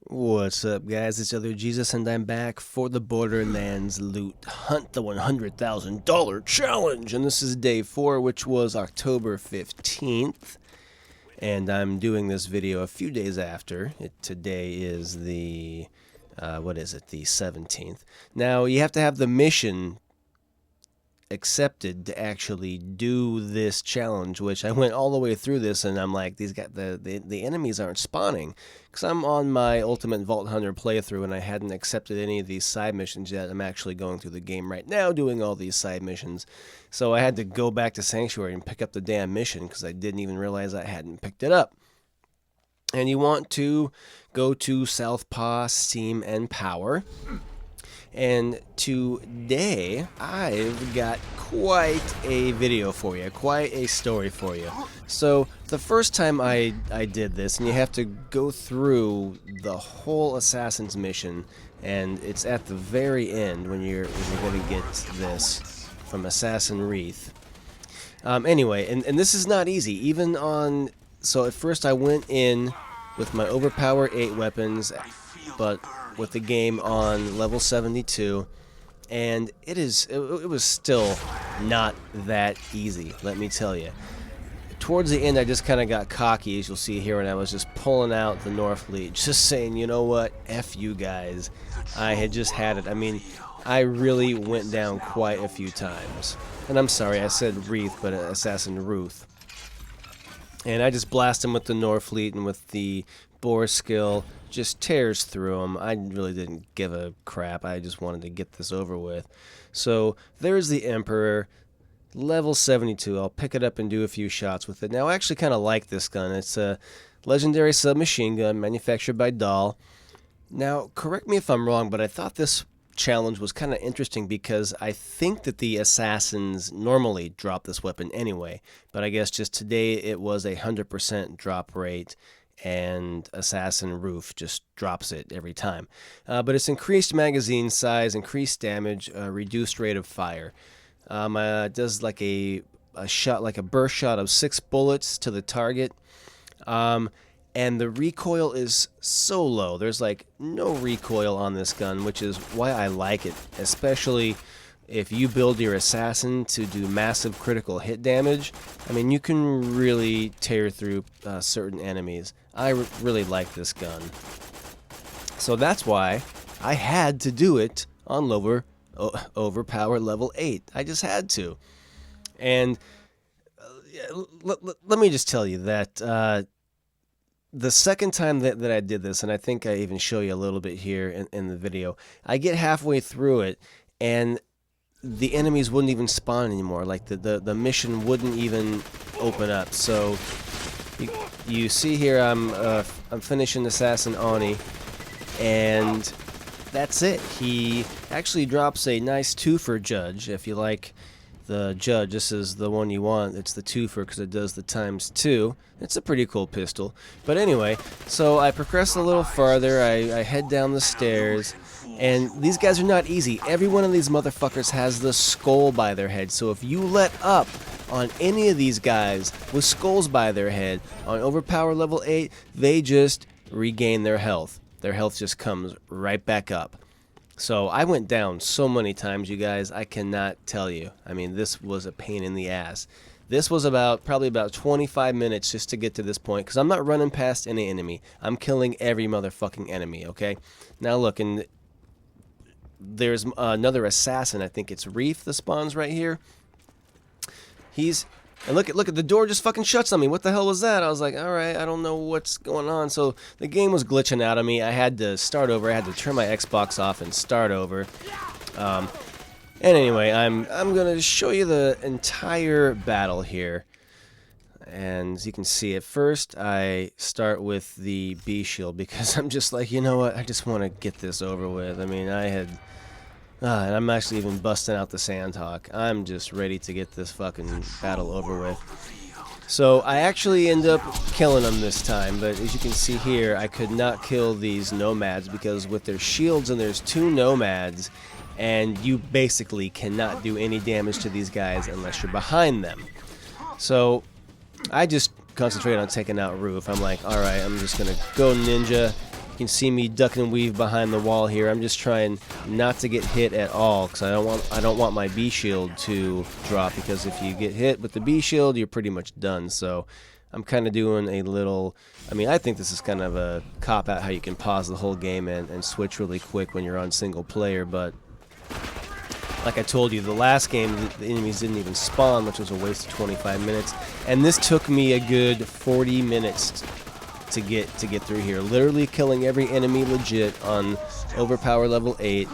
What's up, guys? It's OtherJesus and I'm back for the Borderlands loot hunt, the $100,000 challenge. And this is day 4, which was October 15th. And I'm doing this video a few days after. Today is the, the 17th. Now, you have to have the mission accepted to actually do this challenge, which I went all the way through this and I'm like, these guys, the enemies aren't spawning, because I'm on my Ultimate Vault Hunter playthrough and I hadn't accepted any of these side missions yet. I'm actually going through the game right now doing all these side missions, so I had to go back to Sanctuary and pick up the damn mission because I didn't even realize I hadn't picked it up. And you want to go to Southpaw, Steam, and Power. And today, I've got quite a video for you, quite a story for you. So, the first time I did this, and you have to go through the whole Assassin's mission, and it's at the very end when you're going to get this from Assassin Wreath. Anyway, and this is not easy, even on... So, at first I went in with my Overpower 8 weapons, but with the game on level 72, and it was still not that easy, let me tell you. Towards the end, I just kind of got cocky, as you'll see here, and I was just pulling out the North Fleet, just saying, you know what, F you guys. I had just had it. I mean, I really went down quite a few times. And I'm sorry, I said Wreath, but Assassin Ruth. And I just blast him with the North Fleet and with the Boar skill, just tears through them. I really didn't give a crap. I just wanted to get this over with. So there's the Emperor, level 72. I'll pick it up and do a few shots with it. Now, I actually kind of like this gun. It's a legendary submachine gun manufactured by Dahl. Now, correct me if I'm wrong, but I thought this challenge was kind of interesting because I think that the assassins normally drop this weapon anyway, but I guess just today it was a 100% drop rate, and Assassin Roof just drops it every time. But it's increased magazine size, increased damage, reduced rate of fire. It does like a shot, like a burst shot of 6 bullets to the target. And the recoil is so low. There's like no recoil on this gun, which is why I like it, especially if you build your assassin to do massive critical hit damage. I mean, you can really tear through certain enemies. I really like this gun. So that's why I had to do it on Overpower level 8. I just had to. And let me just tell you that the second time that I did this, and I think I even show you a little bit here in the video, I get halfway through it, and the enemies wouldn't even spawn anymore. Like the mission wouldn't even open up. So you see here I'm finishing Assassin Ani, and that's it. He actually drops a nice twofer Judge. If you like the Judge, this is the one you want. It's the twofer because it does the ×2. It's a pretty cool pistol. But anyway, so I progress a little farther. I head down the stairs. And these guys are not easy. Every one of these motherfuckers has the skull by their head. So if you let up on any of these guys with skulls by their head on Overpower level 8, they just regain their health. Their health just comes right back up. So I went down so many times, you guys, I cannot tell you. I mean, this was a pain in the ass. This was probably about 25 minutes just to get to this point, because I'm not running past any enemy. I'm killing every motherfucking enemy, okay? Now look, and there's another assassin. I think it's Reef that spawns right here. And look at the door just fucking shuts on me. What the hell was that? I was like, all right, I don't know what's going on. So the game was glitching out of me. I had to start over. I had to turn my Xbox off and start over. And anyway, I'm gonna show you the entire battle here. And as you can see, at first I start with the B shield because I'm just like, you know what? I just want to get this over with. I mean, and I'm actually even busting out the Sandhawk. I'm just ready to get this fucking battle over with. So I actually end up killing them this time, but as you can see here, I could not kill these nomads because with their shields, and there's 2 nomads, and you basically cannot do any damage to these guys unless you're behind them. So I just concentrate on taking out Roof. I'm like, alright, I'm just gonna go ninja, can see me duck and weave behind the wall here. I'm just trying not to get hit at all, because I don't want my B shield to drop, because if you get hit with the B shield, you're pretty much done. So I'm kind of doing a little, I mean, I think this is kind of a cop-out how you can pause the whole game and switch really quick when you're on single player, but like I told you, the last game, the enemies didn't even spawn, which was a waste of 25 minutes, and this took me a good 40 minutes to get through here, literally killing every enemy legit on overpower level 8.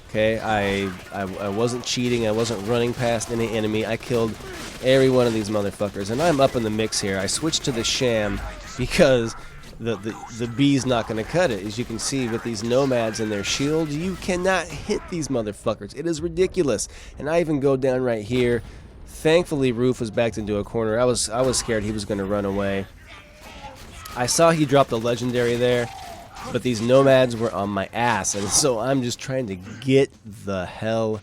Okay, I wasn't cheating, I wasn't running past any enemy. I killed every one of these motherfuckers, and I'm up in the mix here. I switched to the sham because the B's not going to cut it. As you can see with these nomads and their shields, you cannot hit these motherfuckers. It is ridiculous. And I even go down right here. Thankfully, Roof was backed into a corner. I was scared he was going to run away. I saw he dropped a legendary there, but these nomads were on my ass, and so I'm just trying to get the hell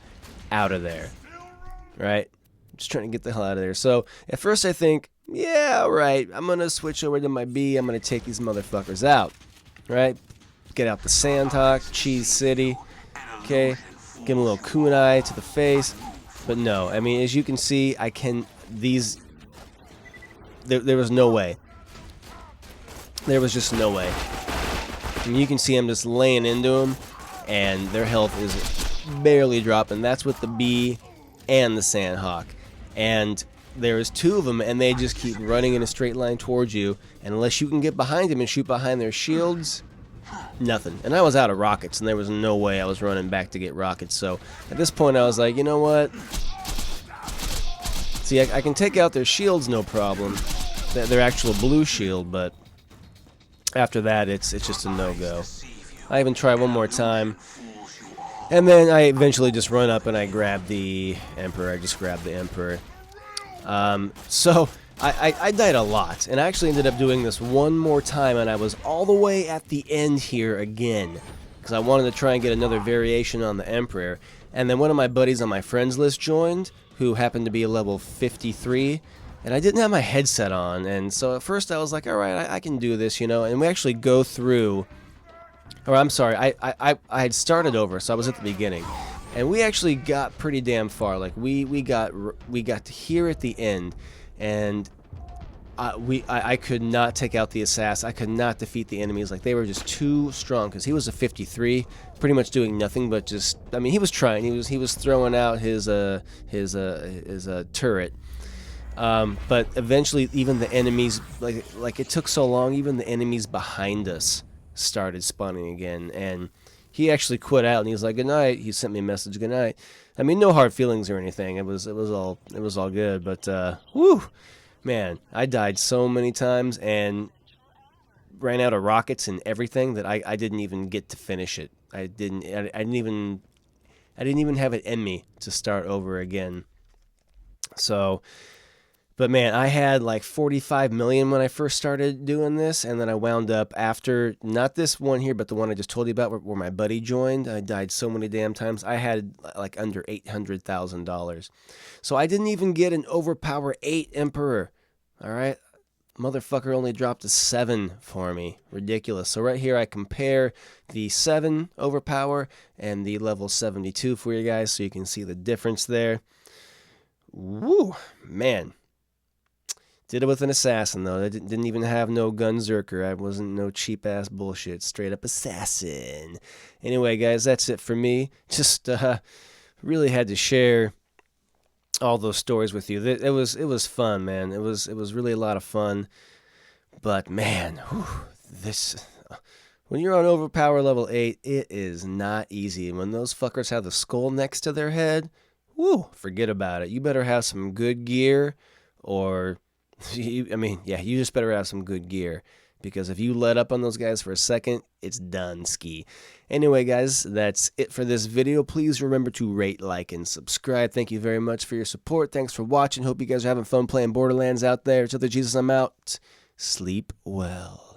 out of there. Right? Just trying to get the hell out of there. So at first I think, yeah, alright, I'm going to switch over to my B. I'm going to take these motherfuckers out. Right? Get out the Sandhawk, Cheese City. Okay? Give him a little kunai to the face. But no, I mean, as you can see, I can, there was no way. There was just no way. And you can see I'm just laying into them, and their health is barely dropping. That's with the B and the Sandhawk. And there's two of them, and they just keep running in a straight line towards you. And unless you can get behind them and shoot behind their shields, nothing. And I was out of rockets, and there was no way I was running back to get rockets. So at this point, I was like, you know what? See, I can take out their shields, no problem. Their actual blue shield, but after that, it's just a no-go. I even try one more time, and then I eventually just run up and I grab the Emperor. I just grabbed the Emperor. So I died a lot, and I actually ended up doing this one more time, and I was all the way at the end here again, because I wanted to try and get another variation on the Emperor. And then one of my buddies on my friends list joined, who happened to be a level 53, and I didn't have my headset on, and so at first I was like, alright, I can do this, you know, and we actually go through, or I'm sorry, I had started over, so I was at the beginning, and we actually got pretty damn far. Like, we got to here at the end, and I could not take out the assassin. I could not defeat the enemies. Like, they were just too strong, because he was a 53, pretty much doing nothing but just, I mean, he was trying, he was throwing out his turret. But eventually, even the enemies, like it took so long, even the enemies behind us started spawning again, and he actually quit out, and he was like, good night. He sent me a message, good night. I mean, no hard feelings or anything. It was all good, but whew, man, I died so many times and ran out of rockets and everything that I didn't even get to finish it. I didn't even have it in me to start over again. So, but man, I had like 45 million when I first started doing this, and then I wound up after, not this one here, but the one I just told you about where my buddy joined. I died so many damn times. I had like under $800,000. So I didn't even get an overpower 8 Emperor. All right? Motherfucker only dropped a 7 for me. Ridiculous. So right here I compare the 7 overpower and the level 72 for you guys, so you can see the difference there. Woo, man. Did it with an assassin, though. I didn't even have no gunzerker. I wasn't no cheap-ass bullshit. Straight-up assassin. Anyway, guys, that's it for me. Just really had to share all those stories with you. It was fun, man. It was really a lot of fun. But, man, whew, when you're on overpower level 8, it is not easy. And when those fuckers have the skull next to their head, whoo, forget about it. You better have some good gear, or you just better have some good gear, because if you let up on those guys for a second, it's done ski. Anyway, guys, that's it for this video. Please remember to rate, like, and subscribe. Thank you very much for your support. Thanks for watching. Hope you guys are having fun playing Borderlands out there. It's OtherJesus, I'm out. Sleep well.